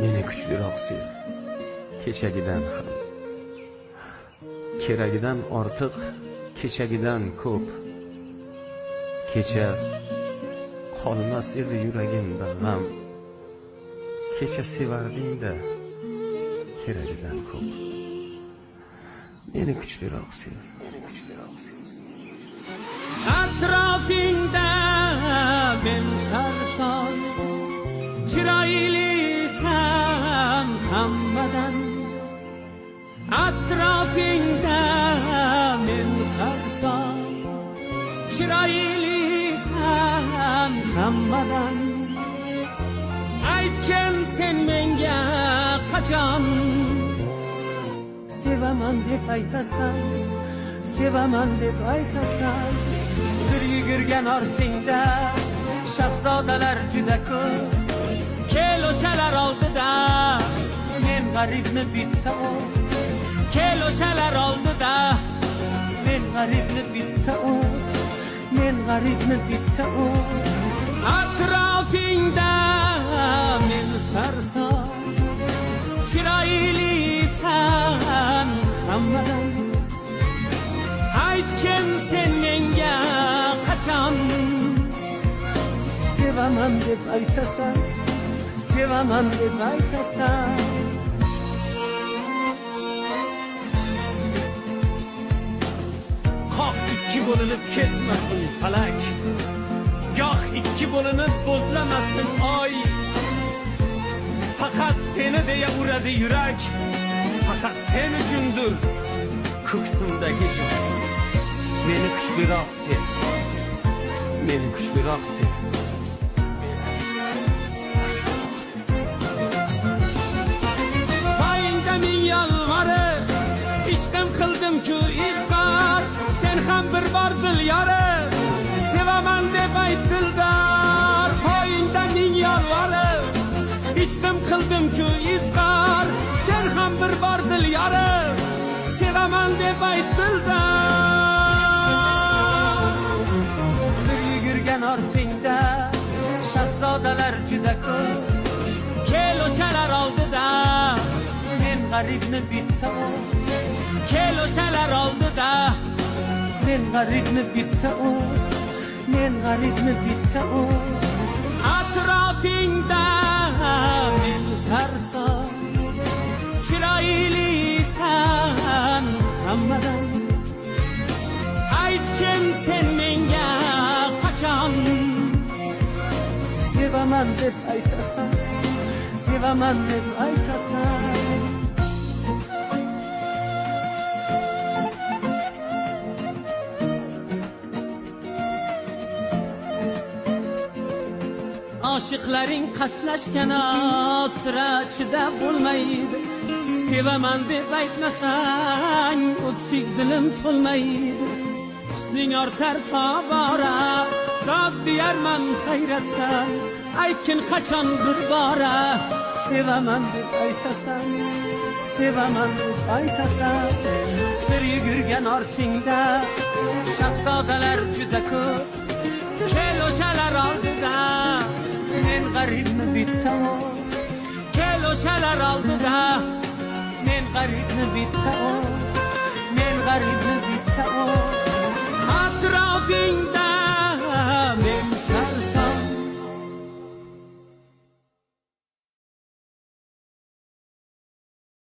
Meni kuchliroq sev. Kechagidan ham. Keragidan ortiq, kechagidan ko'p. Kecha qolmas edi yuragimda g'am. Kecha sevarding-da, keragidan ko'p. Meni kuchliroq sev. Atrofingda men sarson, chiroylisan hammadan. Atrofingda men sarson, chiroylisan hammadan. Aytgan sen menga qachon sevaman deb aytasan, sevaman deb aytasan. Sir yugurgan ortingda shahzodalar juda ko'p. Kel o'shalar oldida men g'aribni bitta o. Kel o'shalar oldida men g'aribni bitta o. Men g'aribni bitta o. Atrofingda men sarson, chiroylisan hammadan. Aytgan sen menga qachon sevaman deb aytasan, sevaman deb aytasan. Qoq ikki bo'linib ketmasin falak, goh ikki bo'linib bo'zlamasin oy. Faqat seni deya uradi yurak, faqat sen uchundir ko'ksimdagi joy. Meni kuchliroq sev, meni kuchliroq sev. Poyingda ming yolg'orib ishqim qildim-ku izhor. Sen ham bir bor dil yorib sevaman deb ayt dildor. Poyingda ming yolg'orib ishqim qildim-ku izhor. Sen ham bir bor dil yorib sevaman deb ayt dildor. Sir yugurgan ortingda shahzodalar juda ko'p. Kel o'shalar oldida men g'aribni bitta o. Kel o'shalar oldida men g'aribni bitta o. Men g'aribni bitta o. Atrofingda men sarson, chiroylisan hammadan. Aytgan sen menga qachon sevaman deb aytasan, sevaman deb aytasan. Oshiqlaring qaslashgan asra chidab bo'lmaydi. Sevaman deb aytmasang o'ksik dilim to'lmaydi. Husning ortar tobora, dod deyarman hayratdan. Aytgin qachon bir bora sevaman deb aytasan, sevaman deb aytasan. Sir yugurgan ortingda shahzodalar juda ko'p. Kel o'shalar oldida men g'aribni bitta o. Kel o'shalar oldida men g'aribni bitta o. Men g'aribni bitta o.